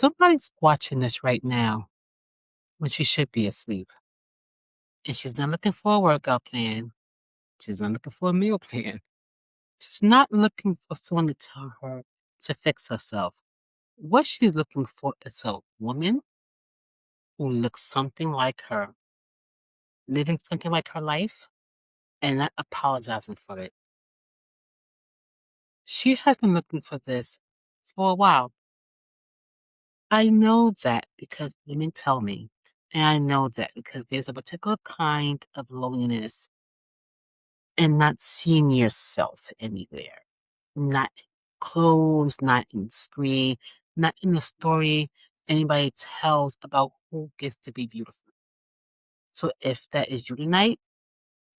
Somebody's watching this right now when she should be asleep. And she's not looking for a workout plan. She's not looking for a meal plan. She's not looking for someone to tell her to fix herself. What she's looking for is a woman who looks something like her, living something like her life, and not apologizing for it. She has been looking for this for a while. I know that because women tell me, and I know that because there's a particular kind of loneliness and not seeing yourself anywhere, not clothes, not in screen, not in the story anybody tells about who gets to be beautiful. So if that is you tonight,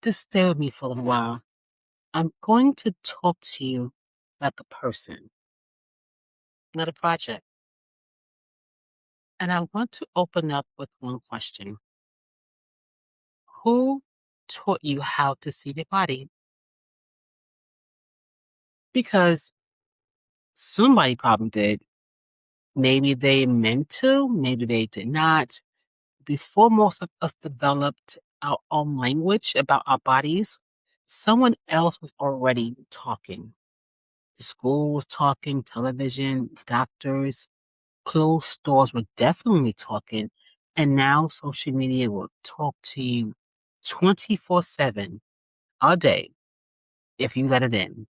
just stay with me for a little while. I'm going to talk to you like a person, not a project. And I want to open up with one question. Who taught you how to see your body? Because somebody probably did. Maybe they meant to, maybe they did not. Before most of us developed our own language about our bodies, someone else was already talking. The school was talking, television, doctors, clothes stores were definitely talking. And now social media will talk to you 24/7 all day if you let it in.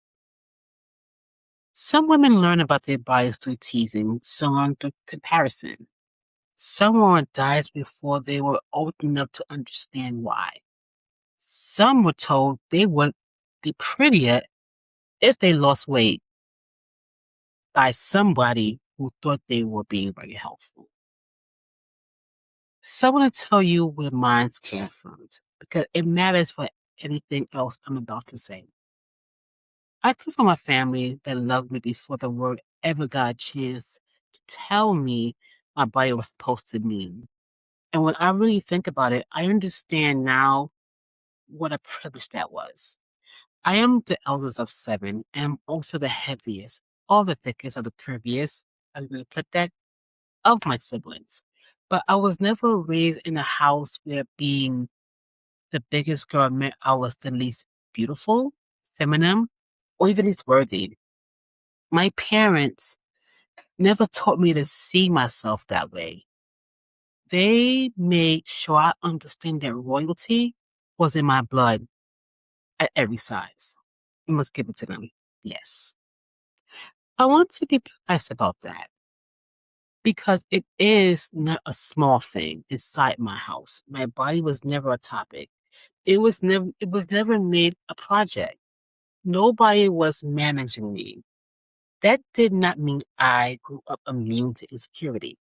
Some women learn about their bodies through teasing, some learn through comparison. Someone dies before they were old enough to understand why. Some were told they would be prettier if they lost weight by somebody who thought they were being very helpful. Someone will tell you where minds came from because it matters for anything else I'm about to say. I come from a family that loved me before the word ever got a chance to tell me my body was supposed to mean. And when I really think about it, I understand now what a privilege that was. I am the eldest of seven, and I'm also the heaviest, or the thickest, or the curviest, I'm going to put that, of my siblings. But I was never raised in a house where being the biggest girl meant I was the least beautiful, feminine, or even least worthy. My parents never taught me to see myself that way. They made sure I understand that royalty was in my blood at every size. You must give it to them. Yes. I want to be precise about that because it is not a small thing inside my house. My body was never a topic. It was never made a project. Nobody was managing me. That did not mean I grew up immune to insecurity.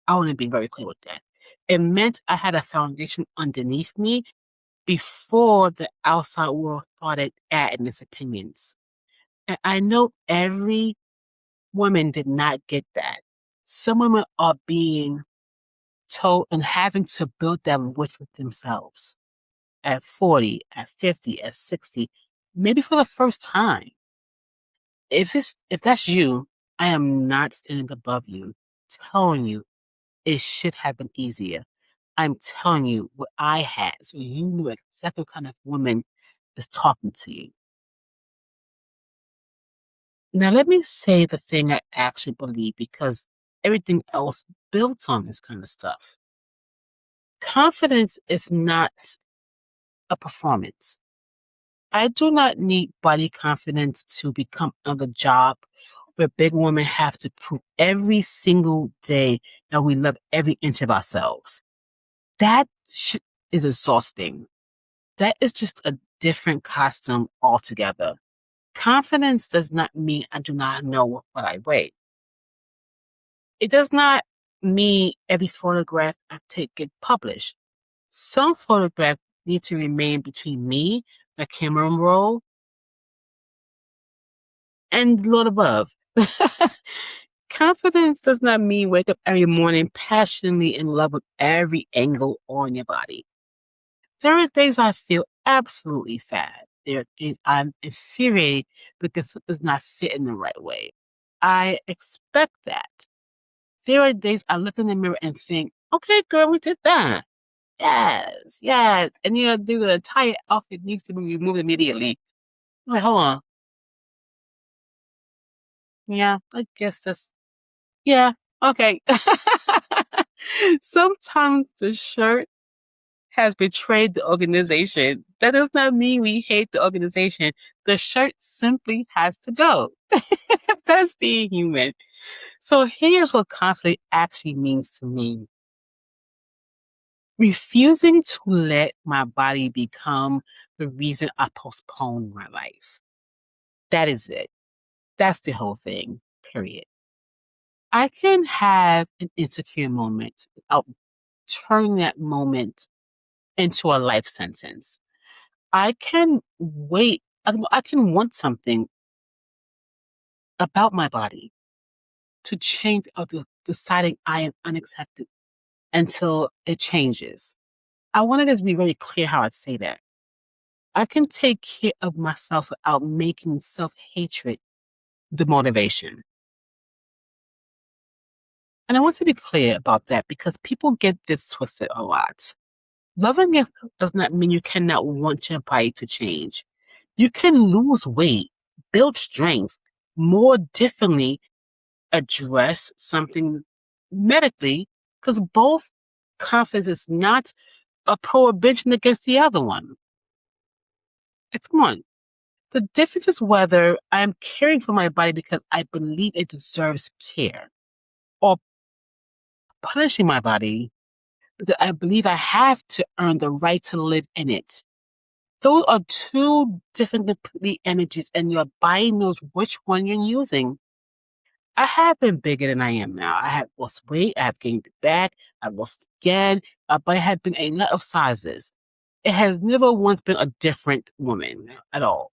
I want to be very clear with that. It meant I had a foundation underneath me before the outside world started adding its opinions. And I know every woman did not get that. Some women are being told and having to build that bridge with themselves at 40, at 50, at 60, maybe for the first time. If that's you, I am not standing above you, telling you it should have been easier. I'm telling you what I had, so you knew exactly what kind of woman is talking to you. Now, let me say the thing I actually believe because everything else builds on this kind of stuff. Confidence is not a performance. I do not need body confidence to become on the job where big women have to prove every single day that we love every inch of ourselves. That is exhausting. That is just a different costume altogether. Confidence does not mean I do not know what I weigh. It does not mean every photograph I take get published. Some photographs need to remain between me, my camera roll, and the Lord above. Confidence does not mean wake up every morning passionately in love with every angle on your body. There are days I feel absolutely fat. There are days I'm infuriated because it does not fit in the right way. I expect that. there are days I look in the mirror and think, okay, girl, we did that. Yes, yes. And the entire outfit needs to be removed immediately. I'm like, hold on. Yeah, I guess yeah, okay. Sometimes the shirt has betrayed the organization. That does not mean we hate the organization. The shirt simply has to go. That's being human. So here's what conflict actually means to me. Refusing to let my body become the reason I postpone my life. That is it. That's the whole thing, period. I can have an insecure moment without turning that moment into a life sentence. I can wait. I can want something about my body to change or deciding I am unaccepted until it changes. I wanted to be very clear how I say that. I can take care of myself without making self-hatred the motivation. And I want to be clear about that because people get this twisted a lot. Loving it does not mean you cannot want your body to change. You can lose weight, build strength, more differently address something medically, because both confidence is not a prohibition against the other one. It's one. The difference is whether I am caring for my body because I believe it deserves care or punishing my body because I believe I have to earn the right to live in it. Those are two different completely energies, and your body knows which one you're using. I have been bigger than I am now. I have lost weight. I have gained it back. I've lost again. But I have been a lot of sizes. It has never once been a different woman at all.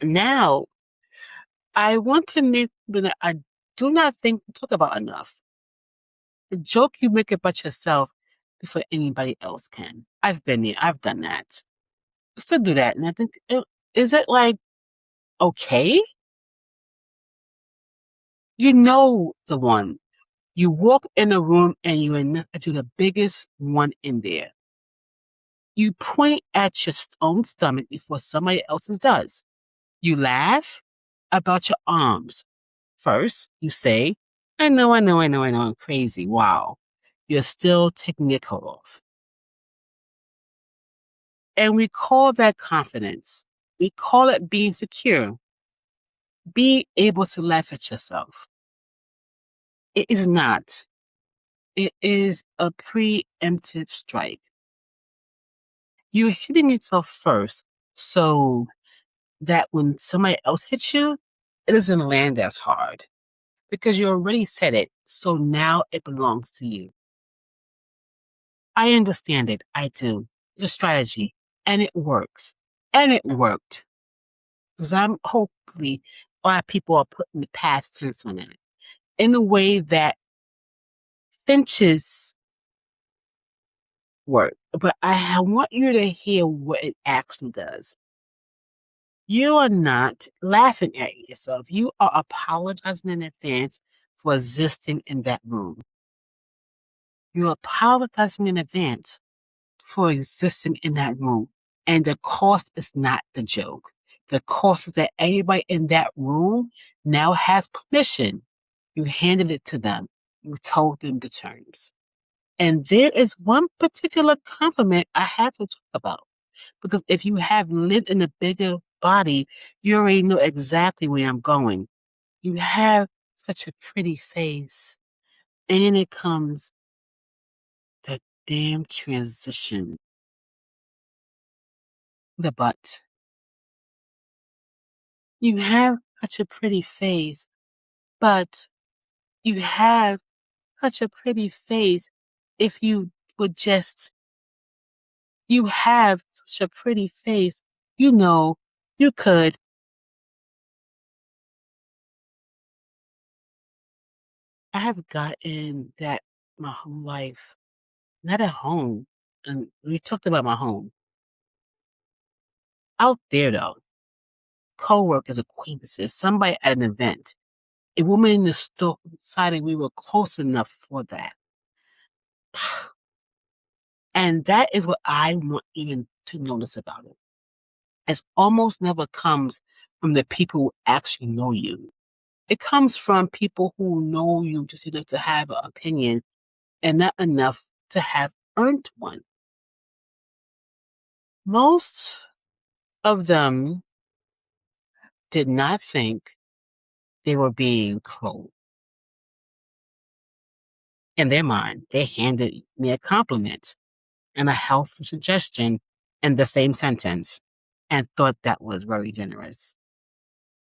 Now, I want to make that I do not think we talk about enough. The joke you make about yourself before anybody else can. I've been there. I've done that. Still do that. And I think, is it like okay? You know the one. You walk in a room and you're the biggest one in there. You point at your own stomach before somebody else's does. You laugh about your arms. First, you say, I know, I'm crazy. Wow. You're still taking your coat off. And we call that confidence. We call it being secure, being able to laugh at yourself. It is not. It is a preemptive strike. You're hitting yourself first so that when somebody else hits you, it doesn't land as hard because you already said it. So now it belongs to you. I understand it. I do. It's a strategy and it works. And it worked. Because I'm hopefully a lot of people are putting the past tense on it in a way that finches work. But I want you to hear what it actually does. You are not laughing at yourself. You are apologizing in advance for existing in that room. You're apologizing in advance for existing in that room. And the cost is not the joke. The cost is that everybody in that room now has permission. You handed it to them. You told them the terms. And there is one particular compliment I have to talk about. Because if you have lived in a bigger body, you already know exactly where I'm going. You have such a pretty face. And then it comes the damn transition. The butt. You have such a pretty face, but you have such a pretty face if you would just, you have such a pretty face, you know, you could. I have gotten that my whole life, not at home. And we talked about my home. Out there though, co-workers, acquaintances, somebody at an event. A woman in the store decided we were close enough for that. And that is what I want Ian to notice about it. It almost never comes from the people who actually know you. It comes from people who know you just enough to have an opinion and not enough to have earned one. Most of them did not think they were being cruel. In their mind, they handed me a compliment and a helpful suggestion in the same sentence and thought that was very generous.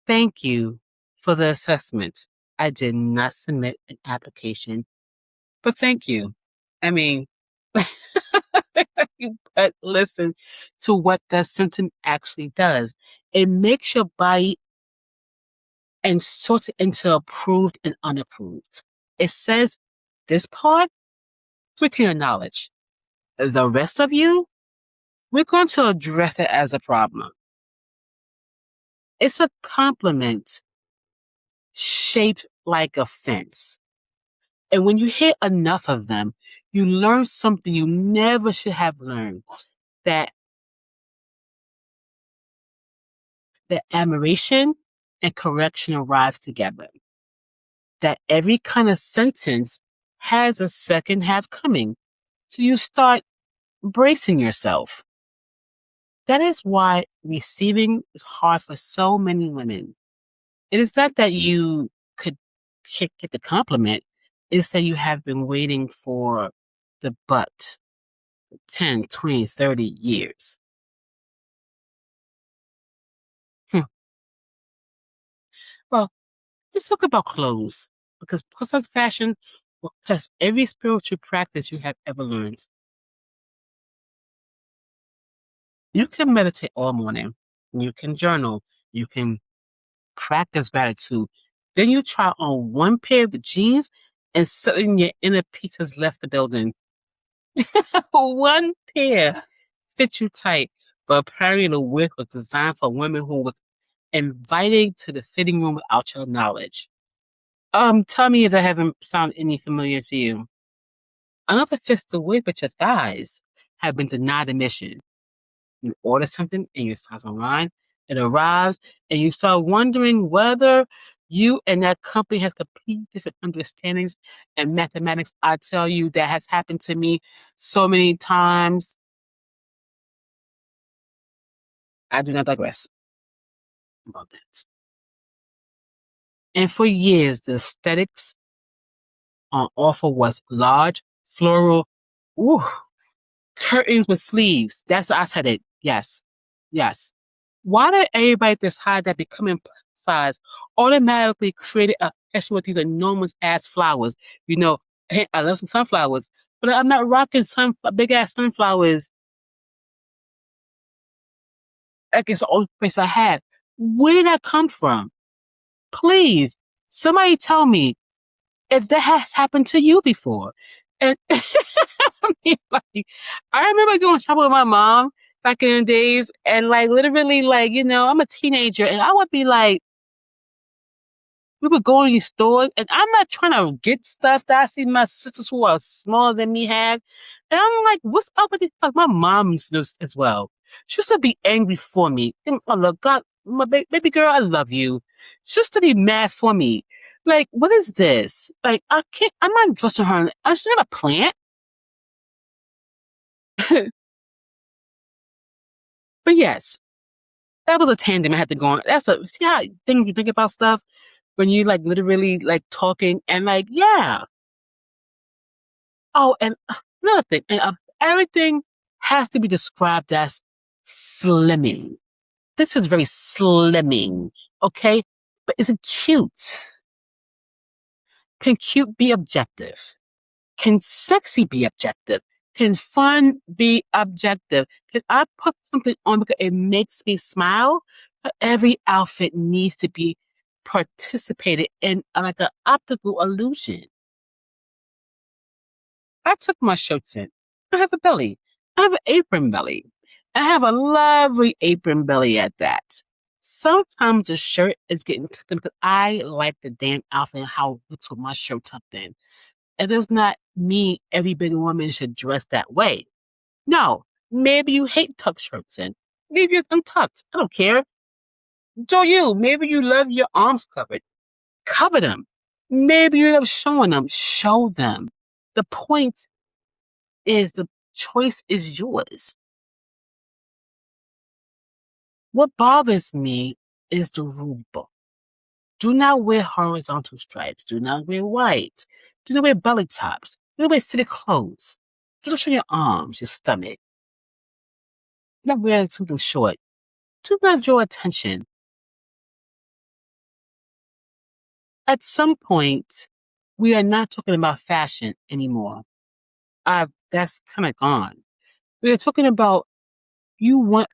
Thank you for the assessment. I did not submit an application, but thank you. I mean, but listen to what the sentence actually does. It makes your body and sorts it into approved and unapproved. It says this part, within your knowledge. The rest of you, we're going to address it as a problem. It's a compliment shaped like a fence. And when you hit enough of them, you learn something you never should have learned. That admiration and correction arrive together. That every kind of sentence has a second half coming. So you start bracing yourself. That is why receiving is hard for so many women. It is not that you could get the compliment. It's that you have been waiting for the but 10, 20, 30 years. Well, let's talk about clothes because plus size fashion will test every spiritual practice you have ever learned. You can meditate all morning. You can journal. You can practice gratitude. Then you try on one pair of jeans and suddenly your inner peace has left the building. One pair fits you tight, but apparently the wig was designed for women who was invited to the fitting room without your knowledge. Tell me if that haven't sound any familiar to you. Another fits the wig, but your thighs have been denied admission. You order something and you size online, it arrives, and you start wondering whether you and that company has completely different understandings and mathematics. I tell you, that has happened to me so many times. I do not digress about that. And for years, the aesthetics on offer was large, floral, ooh, curtains with sleeves. That's what I said it. Yes. Yes. Why did everybody decide that becoming plus size automatically created a fashion with these enormous ass flowers? You know, hey, I love some sunflowers, but I'm not rocking some big ass sunflowers. Like it's the only place I have. Where did that come from? Please, somebody tell me if that has happened to you before. And I mean, like, I remember going shopping with my mom back in the days, and like literally, like I'm a teenager, and I would be like, we would go in these stores, and I'm not trying to get stuff that I see my sisters who are smaller than me have, and I'm like, what's up with this? Like, my mom used to do this as well. She used to be angry for me. And, oh, look, God, my baby girl, I love you. She used to be mad for me. Like, what is this? Like, I'm not dressing her. She's not a plant. But yes, that was a tandem I had to go on. See how things you think about stuff when you like literally like talking and like, yeah. Oh, and another thing, and everything has to be described as slimming. This is very slimming, okay? But is it cute? Can cute be objective? Can sexy be objective? Can fun be objective? Can I put something on because it makes me smile? But every outfit needs to be participated in like an optical illusion. I took my shirts in. I have a belly. I have an apron belly. I have a lovely apron belly at that. Sometimes the shirt is getting tucked in because I like the damn outfit and how it looks with my shirt tucked in. It does not mean every big woman should dress that way. No, maybe you hate tucked shirts in. Leave yours untucked. I don't care. Do you? Maybe you love your arms covered. Cover them. Maybe you love showing them. Show them. The point is the choice is yours. What bothers me is the rule book. Do not wear horizontal stripes. Do not wear white. Do not wear belly tops. Do not wear fitted clothes. Do not show your arms, your stomach. Do not wear something short. Do not draw attention. At some point, we are not talking about fashion anymore. That's kind of gone. We are talking about you want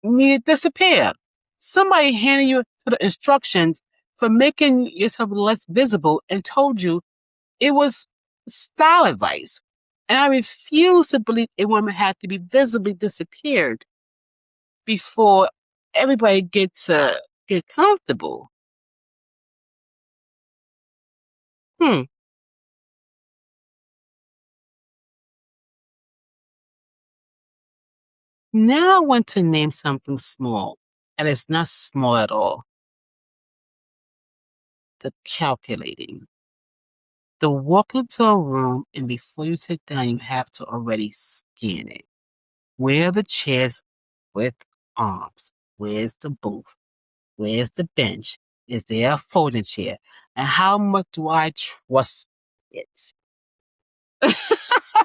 me to disappear. Somebody handed you to the instructions for making yourself less visible and told you it was style advice. And I refuse to believe a woman had to be visibly disappeared before everybody gets to get comfortable. Hmm. Now I want to name something small, and it's not small at all. The calculating. The walk into a room and before you sit down, you have to already scan it. Where are the chairs with arms? Where's the booth? Where's the bench? Is there a folding chair? And how much do I trust it? I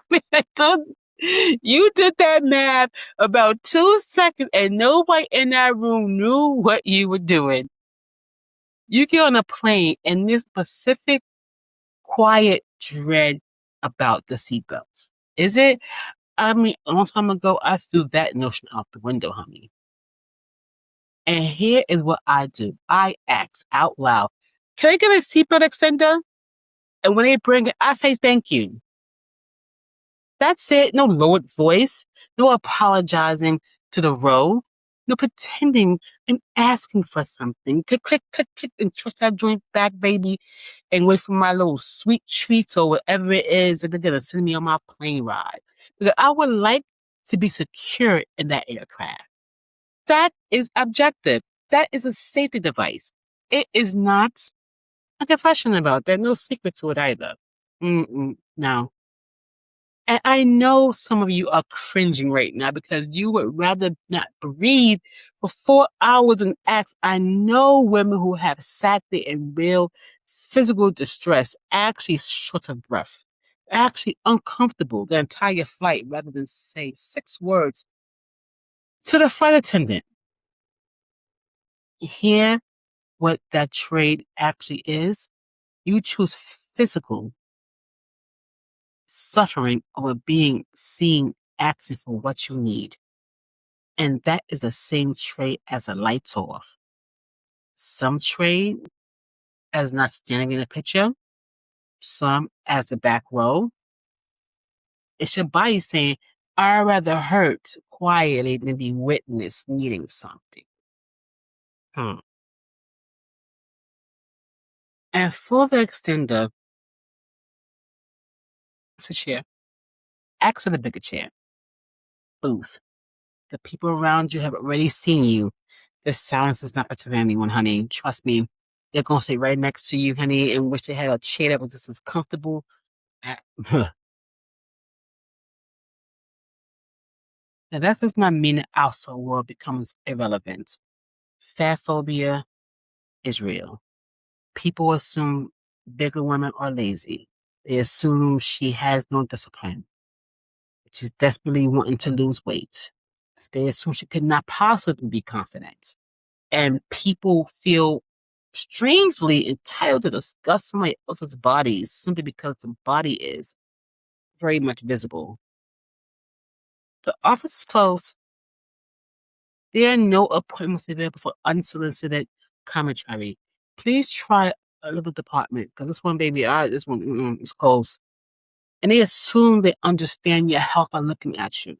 mean, you did that math about 2 seconds and nobody in that room knew what you were doing. You get on a plane and this specific quiet dread about the seatbelts. Is it? I mean, a long time ago, I threw that notion out the window, honey. And here is what I do. I ask out loud, can I get a seatbelt extender? And when they bring it, I say thank you. That's it. No lowered voice, no apologizing to the row, no pretending I'm asking for something. Click, click, click, click, and trust that joint back, baby, and wait for my little sweet treats or whatever it is that they're gonna send me on my plane ride. Because I would like to be secure in that aircraft. That is objective. That is a safety device. It is not a confession about that. No secret to it either. No. And I know some of you are cringing right now because you would rather not breathe for 4 hours and ask. I know women who have sat there in real physical distress, actually short of breath, actually uncomfortable the entire flight rather than say 6 words to the flight attendant. Hear what that trade actually is. You choose physical suffering over being seen asking for what you need. And that is the same trade as a lights off. Some trade as not standing in the picture, some as the back row. It's your body saying, I'd rather hurt quietly than be witnessed needing something. And for the extender, it's a chair. Ask for the bigger chair. Booth. The people around you have already seen you. The silence is not protecting anyone, honey. Trust me. They're going to stay right next to you, honey, and wish they had a chair that was just as comfortable. Now, that does not mean the outside world becomes irrelevant. Fat phobia is real. People assume bigger women are lazy. They assume she has no discipline. She's desperately wanting to lose weight. They assume she could not possibly be confident. And people feel strangely entitled to discuss somebody else's bodies simply because the body is very much visible. The office is closed. There are no appointments available for unsolicited commentary. Please try another department because this one, baby, this one is closed. And they assume they understand your health by looking at you.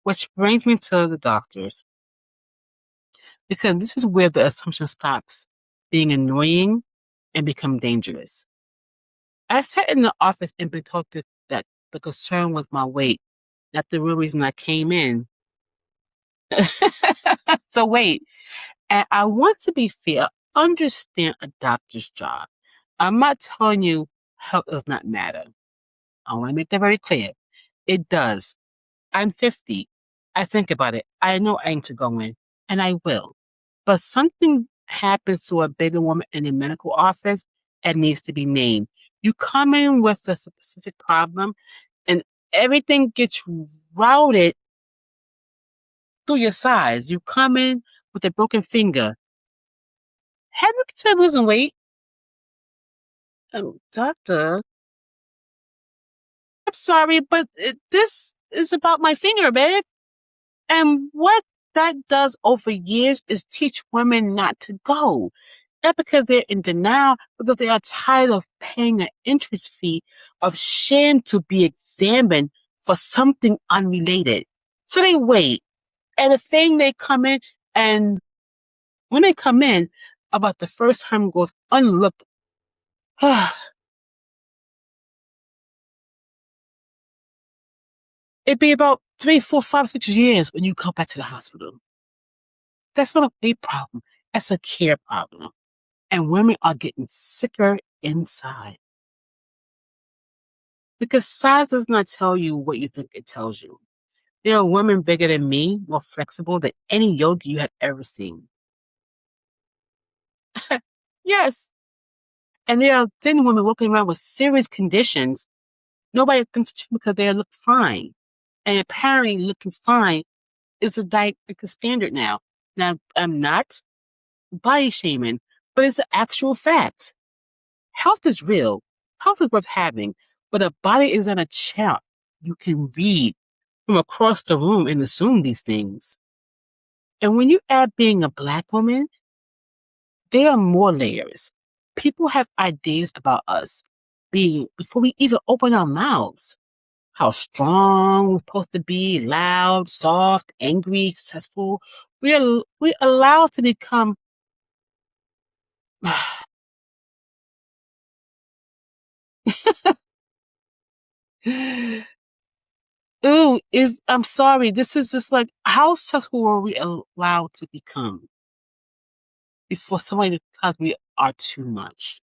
Which brings me to the doctors, because this is where the assumption stops being annoying and become dangerous. I sat in the office and been told that the concern was my weight, not the real reason I came in. So wait, and I want to be fair, understand a doctor's job. I'm not telling you health does not matter. I want to make that very clear. It does. I'm 50. I think about it. I know I need to go in, and I will. But something happens to a bigger woman in a medical office and needs to be named. You come in with a specific problem, and everything gets routed through your size. You come in with a broken finger. Have you considered losing weight? Doctor, I'm sorry, but this is about my finger, babe. And what that does over years is teach women not to go. Not because they're in denial, because they are tired of paying an interest fee of shame to be examined for something unrelated. So they wait. And the thing they come in, and when they come in, about the first time goes unlooked. It'd be about 3, 4, 5, 6 years when you come back to the hospital. That's not a weight problem. That's a care problem. And women are getting sicker inside. Because size does not tell you what you think it tells you. There are women bigger than me, more flexible than any yogi you have ever seen. Yes. And there are thin women walking around with serious conditions. Nobody thinks to check because they look fine. And apparently looking fine is a dietary standard now. Now, I'm not body shaming, but it's an actual fact. Health is real. Health is worth having, but a body is not a chart you can read from across the room and assume these things. And when you add being a Black woman, there are more layers. People have ideas about us being before we even open our mouths. How strong we're supposed to be, loud, soft, angry, successful. We're allowed to become ooh, I'm sorry. This is just like, how successful were we allowed to become before somebody tells we are too much?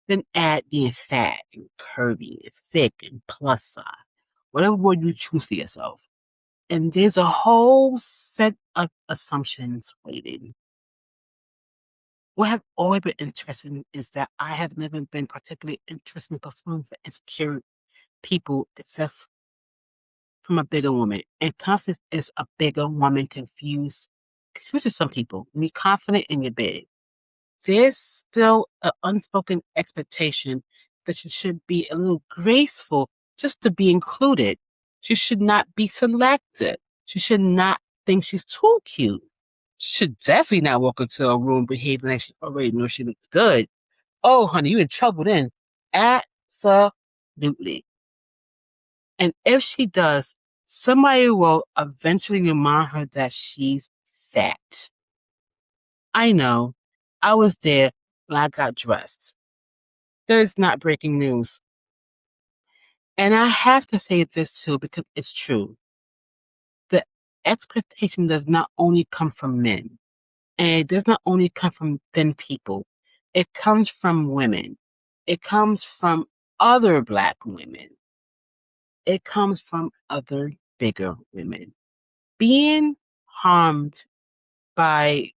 Then add being fat and curvy and thick and plus size, whatever word you choose for yourself. And there's a whole set of assumptions waiting. What I've always been interested in is that I have never been particularly interested in performing for insecure people except from a bigger woman. And confidence is a bigger woman confuses some people. When you're confident and you're big, there's still an unspoken expectation that she should be a little graceful just to be included. She should not be selected. She should not think she's too cute. She should definitely not walk into a room behaving like she already knows she looks good. Oh, honey, you in trouble then. Absolutely. And if she does, somebody will eventually remind her that she's fat. I know. I was there when I got dressed. That is not breaking news. And I have to say this too because it's true. The expectation does not only come from men, and it does not only come from thin people. It comes from women. It comes from other Black women. It comes from other bigger women. Being harmed by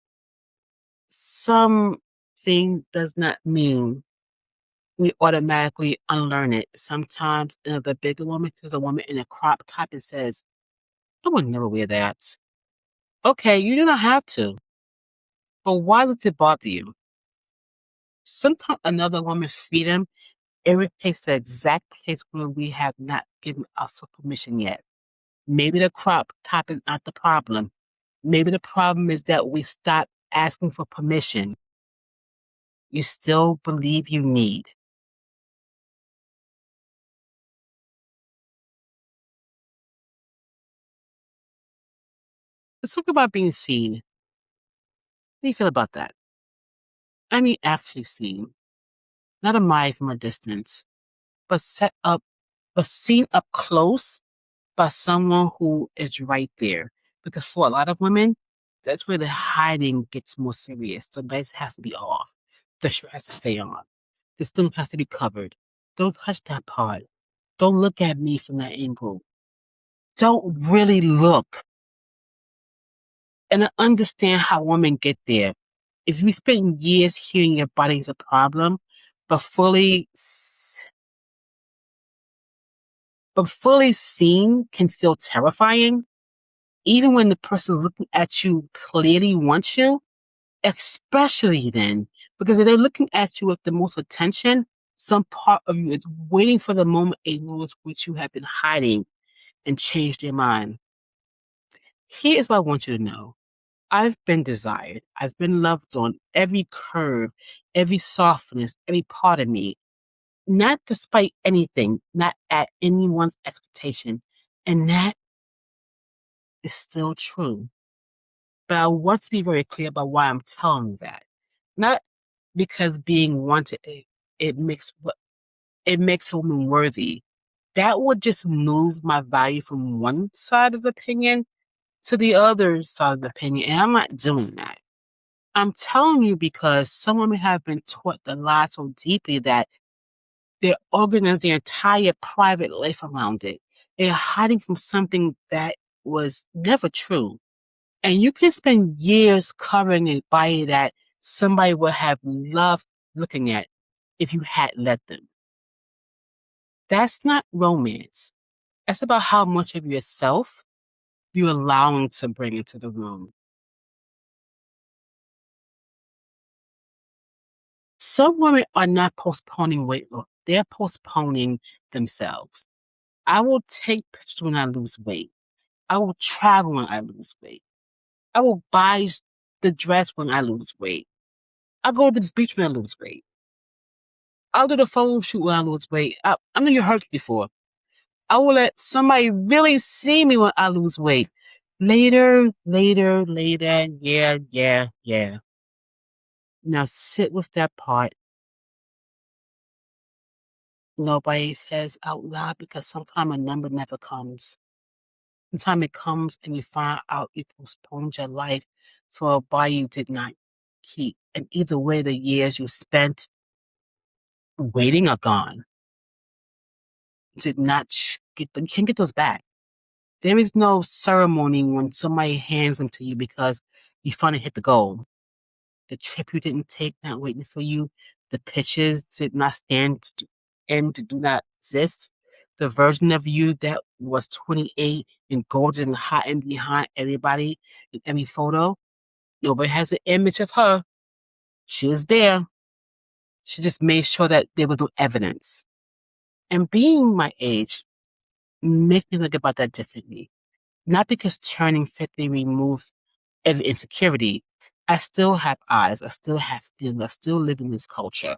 something does not mean we automatically unlearn it. Sometimes the bigger woman is a woman in a crop top and says, I would never wear that. Okay, you do not have to. But why does it bother you? Sometimes another woman's freedom irritates the exact place where we have not given ourselves permission yet. Maybe the crop top is not the problem. Maybe the problem is that we stop asking for permission. You still believe you need. Let's talk about being seen. How do you feel about that? I mean, actually seen, not admired from a distance, but but seen up close by someone who is right there. Because for a lot of women, that's where the hiding gets more serious. The lights has to be off. The shirt has to stay on. The stomach has to be covered. Don't touch that part. Don't look at me from that angle. Don't really look. And I understand how women get there. If you spend years hearing your body is a problem, but fully seen can feel terrifying, even when the person looking at you clearly wants you, especially then, because if they're looking at you with the most attention, some part of you is waiting for the moment they notice what you have been hiding and change their mind. Here is what I want you to know. I've been desired. I've been loved on every curve, every softness, every part of me, not despite anything, not at anyone's expectation. And that is still true. But I want to be very clear about why I'm telling you that. Not because being wanted, it makes it makes a woman worthy. That would just move my value from one side of the opinion to the other side of the opinion. And I'm not doing that. I'm telling you because some women have been taught the lie so deeply that they organize their entire private life around it. They're hiding from something that was never true. And you can spend years covering a body that somebody would have loved looking at if you had let them. That's not romance. That's about how much of yourself you're allowing to bring into the room. Some women are not postponing weight loss. They're postponing themselves. I will take pictures when I lose weight. I will travel when I lose weight. I will buy the dress when I lose weight. I'll go to the beach when I lose weight. I'll do the photo shoot when I lose weight. I know you heard it before. I will let somebody really see me when I lose weight. Later, later, later. Yeah, yeah, yeah. Now sit with that part. Nobody says out loud because sometimes a number never comes. Sometimes it comes and you find out you postponed your life for a body you did not keep. And either way, the years you spent waiting are gone. Did not get them. You can't get those back. There is no ceremony when somebody hands them to you because you finally hit the goal. The trip you didn't take, not waiting for you. The pictures did not stand and do not exist. The version of you that was 28 and gorgeous and hot and behind everybody in every photo. Nobody has an image of her. She was there. She just made sure that there was no evidence. And being my age, make me think about that differently. Not because turning 50 removed every insecurity. I still have eyes. I still have feelings. I still live in this culture.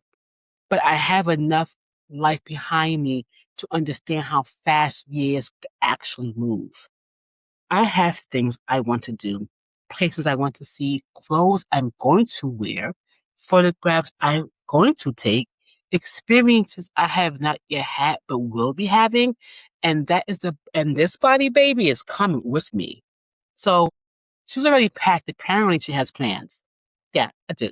But I have enough life behind me to understand how fast years actually move. I have things I want to do, places I want to see, clothes I'm going to wear, photographs I'm going to take, experiences I have not yet had but will be having, and this body baby is coming with me. So she's already packed. Apparently she has plans. Yeah, I do.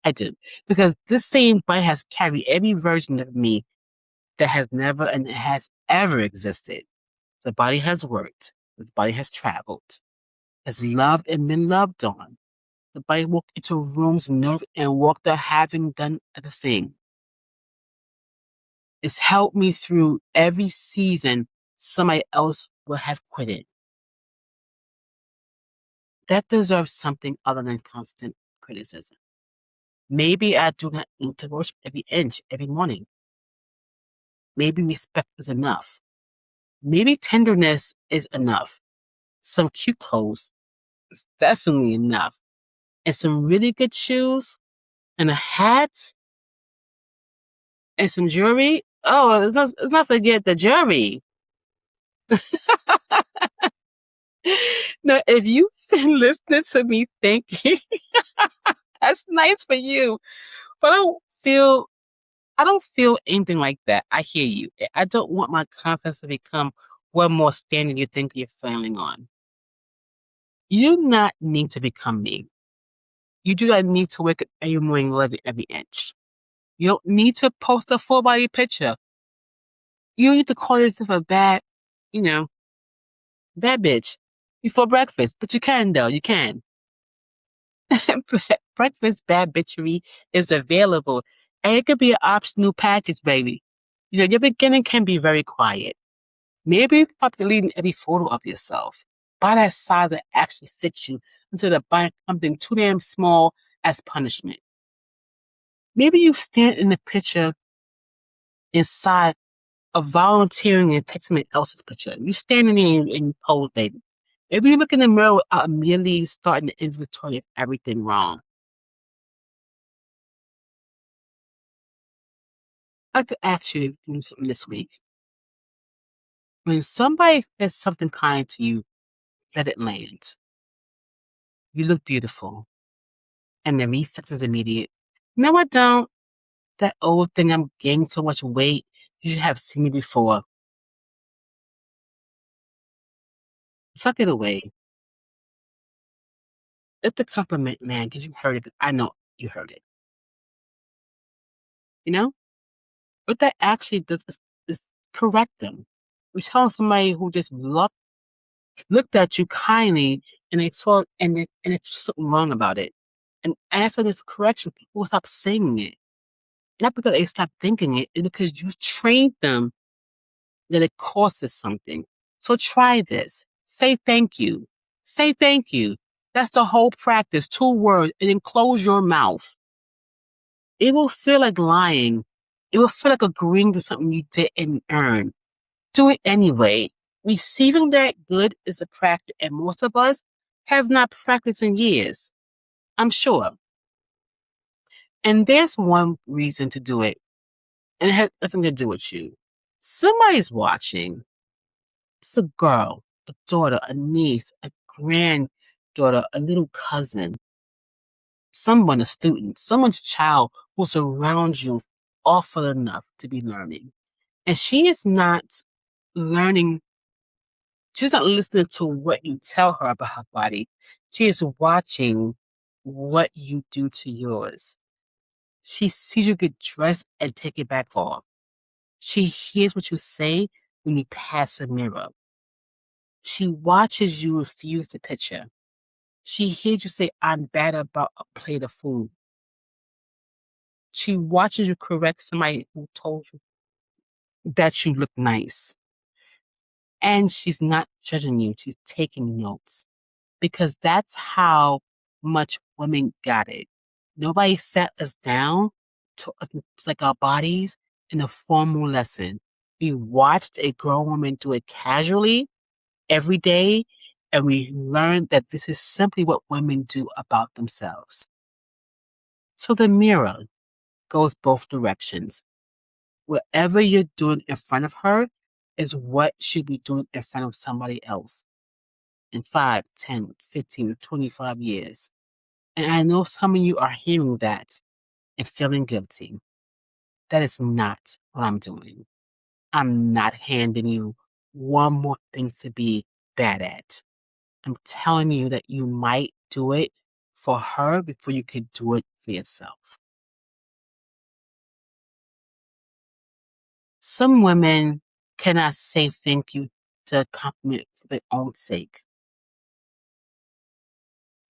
I do. Because this same body has carried every version of me that has never and has ever existed. The body has worked. The body has traveled, has loved and been loved on. The body walked into rooms and walked out having done the thing. It's helped me through every season somebody else will have quit it. That deserves something other than constant criticism. Maybe I do not need to worship every inch every morning. Maybe respect is enough. Maybe tenderness is enough. Some cute clothes is definitely enough. And some really good shoes and a hat and some jewelry. Oh, let's not forget the jewelry. Now, if you've been listening to me thinking, that's nice for you, but I don't feel anything like that. I hear you. I don't want my confidence to become one more standard you think you're failing on. You do not need to become me. You do not need to wake up every morning loving every inch. You don't need to post a full body picture. You don't need to call yourself a you know, bad bitch before breakfast. But you can though. You can. Breakfast bad bitchery is available, and it could be an optional package, baby. Your beginning can be very quiet. Maybe stop deleting every photo of yourself. Buy that size that actually fits you instead of buying something too damn small as punishment. Maybe you stand in the picture inside of volunteering and take someone else's picture. You standing there and you pose, baby. Maybe you look in the mirror without immediately starting the inventory of everything wrong. I'd like to ask you to do something this week. When somebody says something kind to you, let it land. You look beautiful. And the reflex is immediate. No, I don't. That old thing, I'm gaining so much weight. You should have seen me before. Suck it away. Let the compliment land because you heard it. 'Cause I know you heard it. You know? What that actually does is correct them. We tell somebody who just looked at you kindly and they saw and it's something wrong about it. And after this correction, people will stop saying it. Not because they stop thinking it, it's because you trained them that it costs us something. So try this. Say thank you. Say thank you. That's the whole practice. 2 words and then close your mouth. It will feel like lying. It will feel like agreeing to something you didn't earn. Do it anyway. Receiving that good is a practice, and most of us have not practiced in years. I'm sure. And there's one reason to do it, and it has nothing to do with you. Somebody's watching. It's a girl, a daughter, a niece, a granddaughter, a little cousin, someone, a student, someone's child who's around you often enough to be learning. And she is not learning, she's not listening to what you tell her about her body. She is watching what you do to yours. She sees you get dressed and take it back off. She hears what you say when you pass a mirror. She watches you refuse the picture. She hears you say, I'm bad about a plate of food. She watches you correct somebody who told you that you look nice. And she's not judging you. She's taking notes because that's how much women got it. Nobody sat us down to it's like our bodies in a formal lesson. We watched a grown woman do it casually every day, and we learned that this is simply what women do about themselves. So the mirror goes both directions. Whatever you're doing in front of her is what she'll be doing in front of somebody else in 5, 10, 15, 25 years. And I know some of you are hearing that and feeling guilty. That is not what I'm doing. I'm not handing you one more thing to be bad at. I'm telling you that you might do it for her before you could do it for yourself. Some women cannot say thank you to a compliment for their own sake,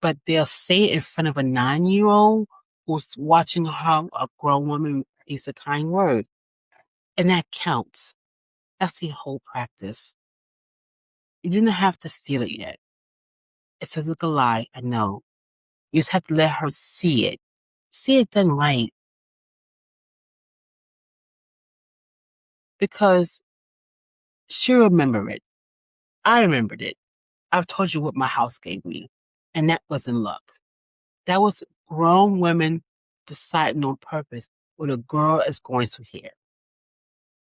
but they'll say it in front of a 9-year-old who's watching her, a grown woman, use a kind word. And that counts. That's the whole practice. You didn't have to feel it yet. It feels like a lie, I know. You just have to let her see it. See it done right. Because she'll remember it. I remembered it. I've told you what my house gave me. And that wasn't luck. That was grown women deciding on purpose what a girl is going to hear.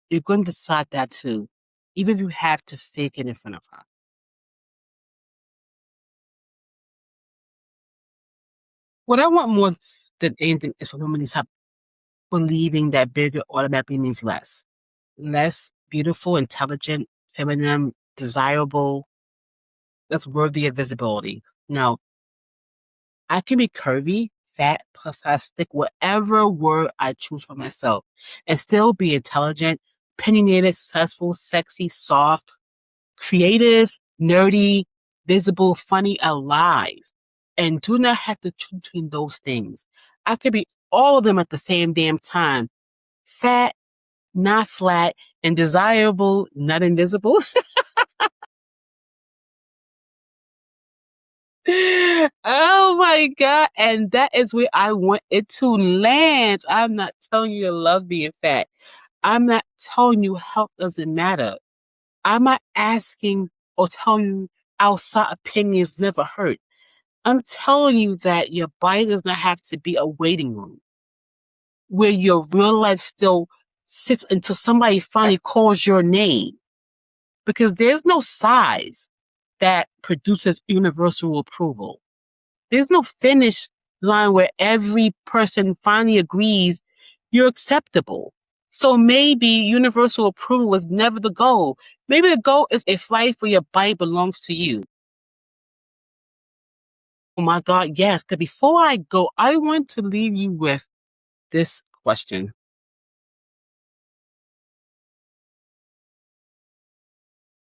You're going to decide that too, even if you have to fake it in front of her. What I want more than anything is for women to stop believing that bigger automatically means less. Less beautiful, intelligent, feminine, desirable, that's worthy of visibility. No, I can be curvy, fat, plus I stick whatever word I choose for myself and still be intelligent, opinionated, successful, sexy, soft, creative, nerdy, visible, funny, alive. And do not have to choose between those things. I could be all of them at the same damn time. Fat, not flat, and desirable, not invisible. Oh my God. And that is where I want it to land. I'm not telling you to love being fat. I'm not telling you health doesn't matter. I'm not asking or telling you outside opinions never hurt. I'm telling you that your body does not have to be a waiting room where your real life still sits until somebody finally calls your name. Because there's no size that produces universal approval. There's no finish line where every person finally agrees you're acceptable. So maybe universal approval was never the goal. Maybe the goal is a flight where your body belongs to you. Oh my God, yes. Because before I go, I want to leave you with this question.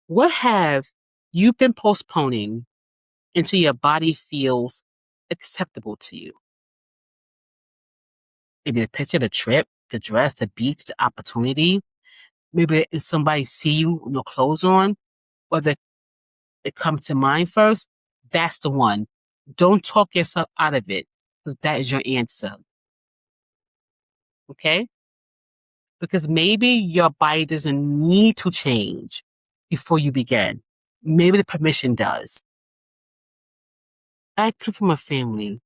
What have you been postponing until your body feels acceptable to you? Maybe the picture, the trip, the dress, the beach, the opportunity. Maybe if somebody see you with no clothes on, whether it comes to mind first, that's the one. Don't talk yourself out of it because that is your answer. Okay? Because maybe your body doesn't need to change before you begin. Maybe the permission does. I come from a family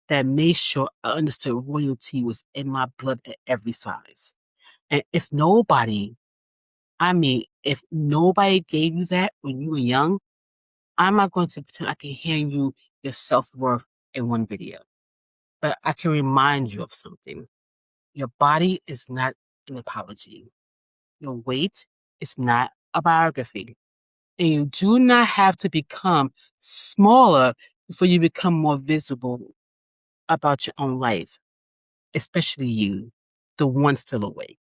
that made sure I understood royalty was in my blood at every size. And if nobody gave you that when you were young, I'm not going to pretend I can hand you your self-worth in one video. But I can remind you of something. Your body is not an apology. Your weight is not a biography. And you do not have to become smaller before you become more visible about your own life, especially you, the one still awake.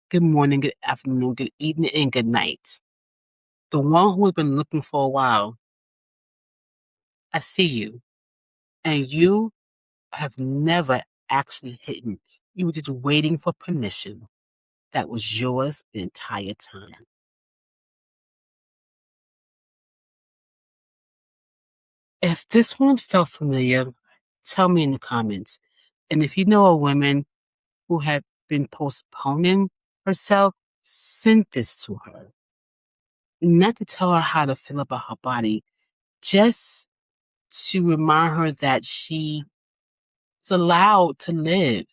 Good morning, good afternoon, good evening, and good night. The one who has been looking for a while. I see you. And you have never actually hidden. You were just waiting for permission that was yours the entire time. If this one felt familiar, tell me in the comments. And if you know a woman who had been postponing herself, send this to her. Not to tell her how to feel about her body, just to remind her that she is allowed to live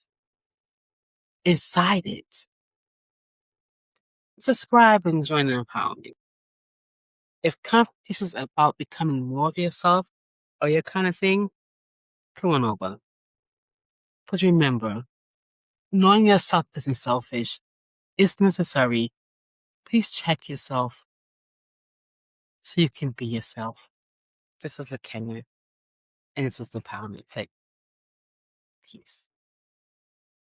inside it. Subscribe and join the empowerment. If conversations about becoming more of yourself or your kind of thing, come on over. Because remember, knowing yourself isn't selfish, it's necessary. Please check yourself so you can be yourself. This is LaKenya, and this is Empowerment. Peace.